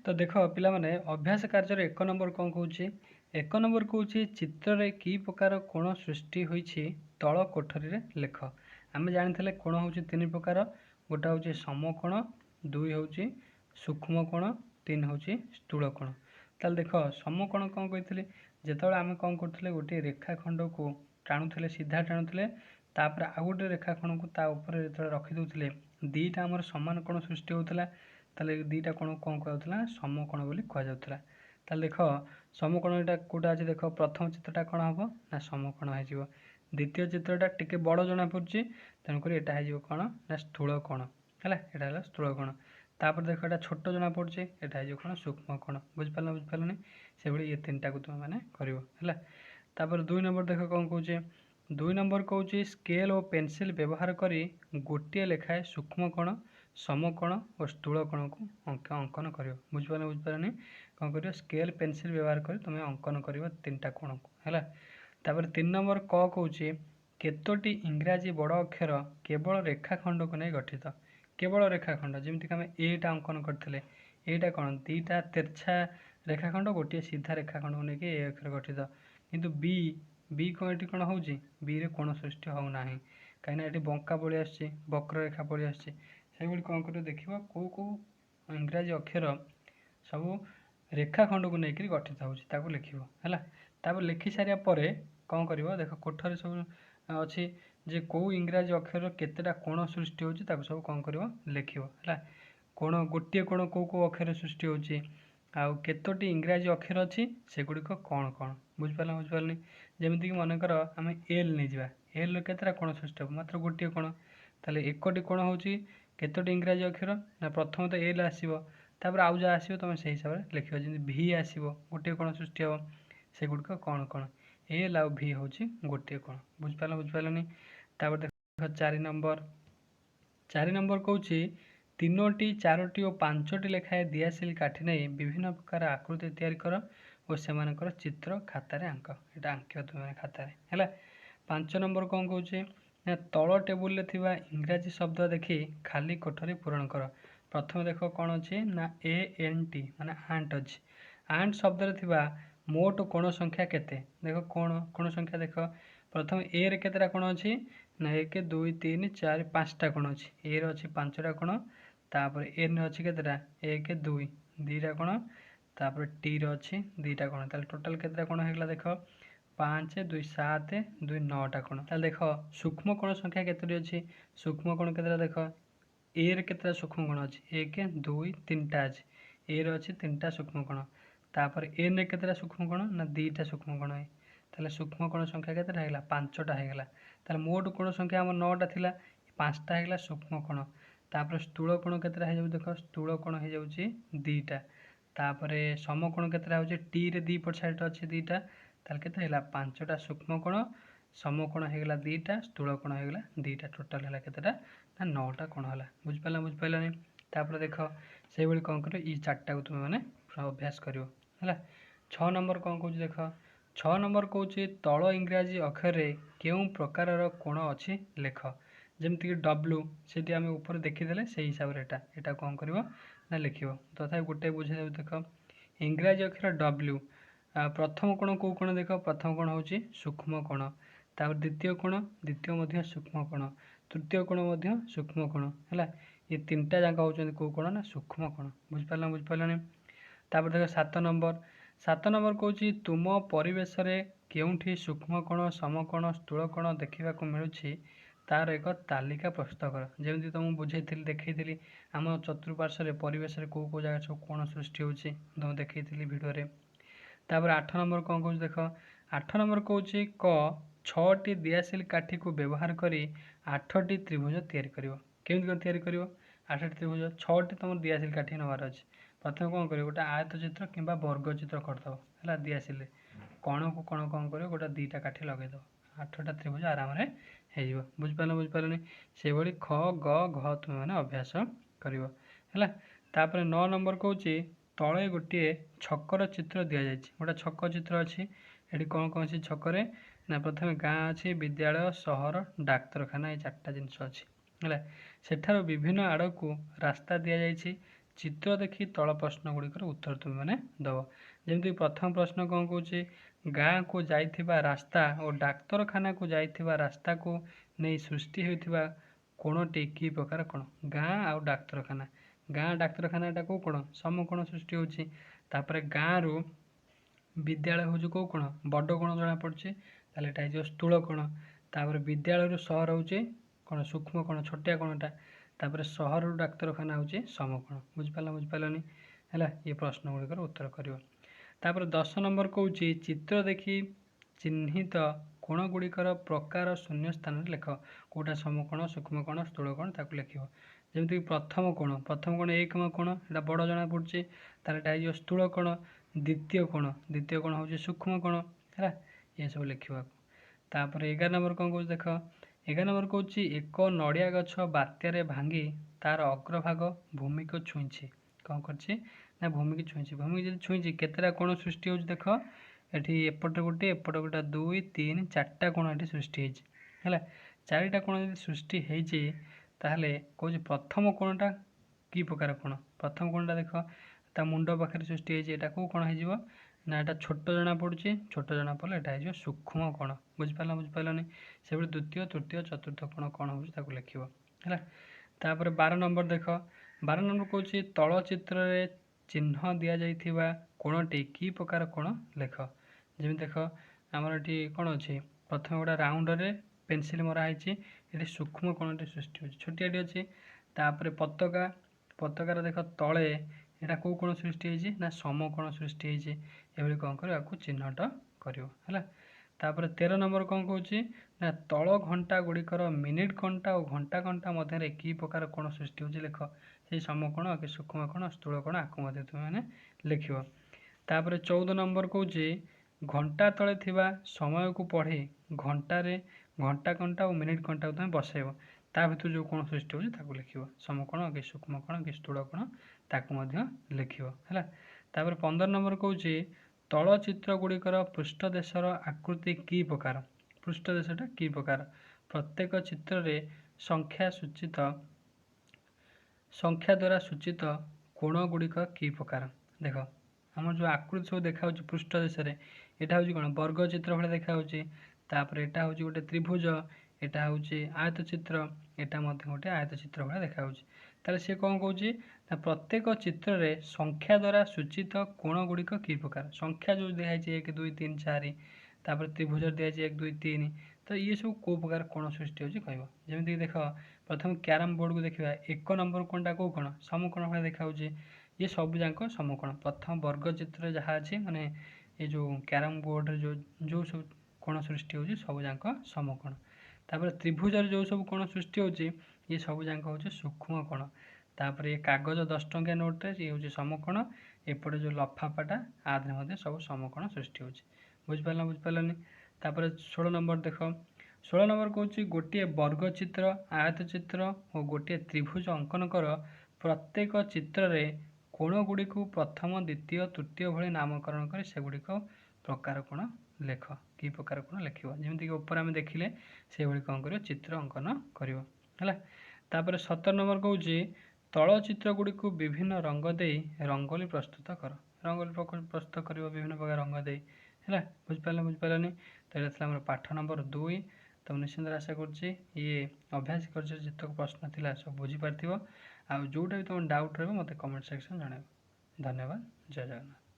तो देख पिला माने अभ्यास कार्य एक नंबर कौन कौच एक नंबर कौच चित्र की प्रकार कोण सृष्टि होईछि तल कोठरी रे लेख। आम जानी कोण हूँ तीन प्रकार गोटा हूँ समकोण दुई हूँ सूक्ष्म कोण तीन हूँ स्थूल कोण। ताल देख समकोण कौन कही जिते आम कौन करते गोटे रेखाखंड को टाणुले सीधा टाणुले तापर आउ गोटे रेखाखंड को तापर जो रखिदे दीटा आमर सामान कोण सृष्टि होता ताले दीटा कोण कौन कहला समकोण बोली कहुला। ताले देख समकोण यहाँ कौटा अच्छे देख प्रथम चित्रटा कौन हम ना समकोण हो द्वितीय चित्रटा टिके बड़ जना पड़ी तेणुक यहाँ कौन ना स्थूल कोण है यहाँ स्थूल कोण। तापर देख यहाँ छोट जना पड़े यहाँ कौन सूक्ष्म कोण बुझिपारे से भाई ये तीन टाक तुम मैंने कर। दुई नंबर देख कौन कौचे दुई नंबर कौच स्केल और पेनसिल व्यवहार करी गोटे लेखाए सूक्ष्म कोण समकोण और स्थूल कोण को अंकन कर बुझिपारे कौन कर स्केल पेनसिल व्यवहार कर तुम अंकन कर तीन टा कोण को है। तापर तीन नंबर क कौचे केतोटी इंग्राजी बड़ अक्षर केवल रेखाखंड को नहीं गठित केवल रेखाखंड जमीक आम एटा अंकन करते एटा कौन दीटा तेरछा रेखाखंड गोटे सीधा रेखाखंड को लेकिन ए अक्षर गठित किंतु बी बी कौन ये कौन हो बी रे कौन सृष्टि होना कहीं ये बंका पलि आस वक्ररेखा पलि आस कौन कर देखिए कौ कौ इंग्राजी अक्षर सब रेखाखंड को लेकर गठित हो लिख है। लिखि सारापर कौन कर देख कोठरी सब अच्छी जे कौ इंग्राजी अक्षर केतेटा कोण सृष्टि होची सब कौन कर लिख है कोण गोटे कोण कौ कौ अक्षर सृष्टि होची आउ केतोटी इंग्राजी अक्षर अच्छी से गुड़िक कौन कौन बुझिपारे जमीक मनकर आम एल नहीं जावा एल केतटा कोण सृष्टि हो मात्र गोटे कोण ताले एकटी कोण हूँ केतोटी इंग्राजी अक्षर ना प्रथम तो एल आसो तापर आउ जहाँ आसो तुम से हिसाब से लिख जमी भि आसो गोटे कोण सृष्टि हे से गुड़िक कौन कौन एल आउ भि हूँ गोटे कोण बुझिपारे। तापर देख चार नंबर कौच तीनोटी चारोटी और पांचटी लेखाए दियासिल काठी नहीं विभिन्न प्रकार आकृति तैयारी कर और से चित्र खातार आंक यहाँ आंक तुम खातार है। 5 नंबर कौन कौचे ना तल टेबुल इंग्राजी शब्द देखी खाली कोठरी पूरण कर। प्रथम देख कौन अच्छे ना ANT माने आंट अच्छी आंट शब्द मोट कोण संख्या केते देख कोण संख्या देख प्रथम ए रे केतेटा कोण अच्छी ना 1 2 3 4 5टा कोण अच्छी ए रे अच्छी 5टा कोण तापर एन अच्छी केतेटा 1 2 2टा कोण तापर टी रे अच्छी 2टा कोण ताले टोटल केतेटा कोण हेगला देख 5 2 7 2 9टा कोण। ताले देख सूक्ष्म कोण संख्या केतोटी अच्छी सूक्ष्म कोण केतेटा देख ए रे केतेटा सूक्ष्म कोण अच्छी 1 2 3टा अच्छी ए रे अच्छी 3टा सूक्ष्म कोण तापर एन रे केतेटा सूक्ष्म कोण ना 2टा सूक्ष्म कोण है ताले सूक्ष्म कोण संख्या केतेटा हेगला 5टा हेगला ताले मोट कोण संख्या हमर 9टा थिला 5टा हेगला सूक्ष्म कोण। तापर स्थूल कोण केतेटा हे जाउ देख स्थूल कोण हे जाउची 2टा तापर समकोण केतेटा होची टी रे दी पट साइड अच्छी 2टा ताले केते हेला 5टा सूक्ष्म कोण समकोण हेगला 2टा स्थूल कोण हेगला 2टा टोटल हेला केतेटा ना 9टा कोण होला बुझिपारला। तापर देख से भली कौन कर ई चारटा को तुम माने अभ्यास करियो है। 6 नंबर कौन कौच देख 6 नंबर कौच तल इंग्राजी अक्षर रे केउं प्रकार कोण अच्छी लेख जमीक डब्ल्यू से आम ऊपर देखीदे से हिसाब से यहाँ कौन कर ना लिख तथा गोटे बुझे देख इंग्राजी अक्षर डब्ल्यू प्रथम कोण कौ कोण देख प्रथम कोण हूँ सूक्ष्म कोण तापर द्वितीय कोण द्वितीय सूक्ष्म कोण तृतीय कोण सूक्ष्म कोण है ये तीनटा जाक होती कौ कोण ना सूक्ष्म कोण बुझिपारे। तापर देख 7 नंबर कौच तुम परिवेश केउठी सूक्ष्म कोण समकोण स्थूल कोण देखा मिलूँ तार एक तालिका प्रस्तुत कर जमी तुमको बुझे देखी आम चतुर्पार्श्व परिवेश कौ कौ जगह सब कोण सृष्टि होती तुम देखी भिडियो। तापर 8 नंबर कौन कौच देख 8 नंबर कौच क 6टी दियासिल काठी को व्यवहार करी 8टी त्रिभुज तैयारी करिवो केमती कौन तैयारी करिवो 8टी त्रिभुज 6टी तुम दियासिल काठी नवार अच्छे प्रथम कौन कर गोटे आयत चित्र कि वर्ग चित्र करदे है दियासिल कण को कण कौन कर गोटे 2टा काठी लगेद 8टा त्रिभुज आराम हो बुझिपारे से भली ख ग घ तुम मैंने अभ्यास कर। तापर 9 नंबर कौच तले गोटे छकर चित्र दि जाए गोटे छक चित्र अच्छी ये कौन कौन सी छकरे ना प्रथम गाँ अच्छी विद्यालय सहर डाक्तरखाना ये 4टा जिनस अच्छी है सेठार विभिन्न आड़ को रास्ता दि जाए चित्र देखी तल प्रश्न गुड़िकर उत्तर तुम मैंने दब जमी प्रथम प्रश्न कौन कौन गाँ को जाइथिबा रास्ता और डाक्तरखाना को जाइथिबा रास्ता को नहीं सृष्टि होइथिबा कोणटी की प्रकार कोण गाँ आउ डाक्तरखाना गाँ डाक्तरखाना कौ कोण समकोण सृष्टि होची तापर गाँ रु विद्यालय हूँ कौ कोण बड़ कोण जना पड़े ताले एटा हो स्थूल कोण तापर विद्यालय सहर हूँ कौन सूक्ष्म कोण छोटिया कोणटा तापर सहर डाक्तरखाना हूँ समकोण बुझिपारनी है ये प्रश्न गुड़िकर उत्तर कर तापर 10 नंबर कौन चित्र देखी चिन्हित कोण गुड़िकर प्रकार शून्य स्थान लेख कौटा समकोण सूक्ष्म कोण स्थूल कोण ताकू लिख जमीक प्रथम कोण एक कोण यहाँ बड़ जना पड़े तार स्थूल कोण द्वितीय कोण हूँ सूक्ष्म कोण है ये सब लिखा तापर 11 नंबर कौन कौन देख 11 नंबर कौन एक नड़िया गछ बात्यारे भांगी तार अग्रभाग भूमि को छुईची कौन कर भूमि की छुईची भूमि की छुईची केतेटा कोण सृष्टि हो देख ये एपटे गोटे एपटे गोटे 2 3 4टा कोण ये सृष्टि है चारिटा कोण यदि सृष्टि होते कौन प्रथम कोणटा कि प्रकार कोण प्रथम कोणटा देख ता मुंड पाखे सृष्टि होता कौ कोण हो ना यहाँ छोट जना पड़े छोट जना पड़े यहाँ सूक्ष्म कोण बुझिपारनी से द्वितीय तृतीय चतुर्थ कोण कौन हो लिख है 12 नंबर देख 12 नंबर कौन तल चित्र चिन्ह दि जाइथिबा कोणटी कि प्रकार कोण लेख जमी देख आमर ये कौन अच्छी प्रथम गोटे राउंड रे पेनसिल मराही ये सूक्ष्म कोणटी सृष्टि हो छोटियाटी अच्छी तापर पताका पताकार देख तले यहाँ कौ कोण सृष्टि होती ना समकोण सृष्टि होती ये कौन कर चिन्हट कर 13 नंबर कौन कौन ना तल घंटा गुड़िकर मिनिट घंटा और घंटा घंटा मध्य कि प्रकार कोण सृष्टि हो लेख से समकोण कि सूक्ष्म कोण स्थूल कोण आपको तुम्हें लिख 14 नंबर कौन घंटा तले थिबा समय को पढ़ी घंटे घंटा घंटा और मिनिट घंटा को तुम बसैब ता भर जो कोण सृष्टि हो लिख समकोण कि सूक्ष्म कोण कि स्थूल कोण ताकू लिख है 15 नंबर कौन तल चित्र गुड़िकर पृष्ठ देशर आकृति कि प्रकार पृष्ठ देशटा कि प्रकार प्रत्येक चित्र रे संख्या द्वारा सूचित कोण गुड़िक कि प्रकार देख आम जो आकृति सब देखा पृष्ठ देश यहाँ हूँ कौन वर्ग चित्र भाई देखा तापर यहाँ हूँ गोटे त्रिभुज यहाँ हूँ आयत चित्र यहाँ गोटे आयत चित्र भाई देखा ताले सी कौन कौन प्रत्येक चित्र रे संख्या द्वारा सूचित कोण गुड़िक कि प्रकार संख्या जो दिखाई 1 2 3 4 तापर त्रिभुज दिखाई 1 2 3 तो ये सब कौ प्रकार कोण सृष्टि होती कह जमीक देख प्रथम क्यारम बोर्ड को देखा 1 नंबर कोणटा कौ कोण समकोण भाई देखा ये सब जाक समकोण प्रथम वर्ग चित्र जहाँ अच्छी माने ये जो क्यारम बोर्ड जो जो सब कोण सृष्टि होती सब जाक समकोण तापर त्रिभुज जो सब कोण सृष्टि होती ये सब जाक हूँ सूक्ष्म कोण तापर ये कागज 10 टंकिया नोट रे ये हूँ समकोण एपटे जो लफाफाटा आधे सब समकोण सृष्टि होती बुझिपारनी तापर 16 नंबर देख 16 नंबर कौन गोटे वर्ग चित्र आयत चित्र और गोटे त्रिभुज अंकन कर प्रत्येक चित्र रे कोण गुड़ी को प्रथम द्वितीय तृतीय भली नामकरण कर सेगुड़ी प्रकार कोण लेख कि प्रकार कोण लिख जमीक ऊपर आम देखिले से भाई कौन कर चित्र अंकन कर 17 नंबर कौन तल चित्र गुड़ी को विभिन्न रंग दे रंगोली प्रस्तुत कर रंगोली प्रस्तुत कर विभिन्न प्रकार रंग दे है बुझिपारनी तो ये आम पाठ नंबर 2 तो निश्चिंत आशा कर अभ्यास कर जितक प्रश्न थिला सब बुझीपार आ जोटा भी तुम डाउट रहा मत कमेंट सेक्शन जन धन्यवाद जय जगन्नाथ।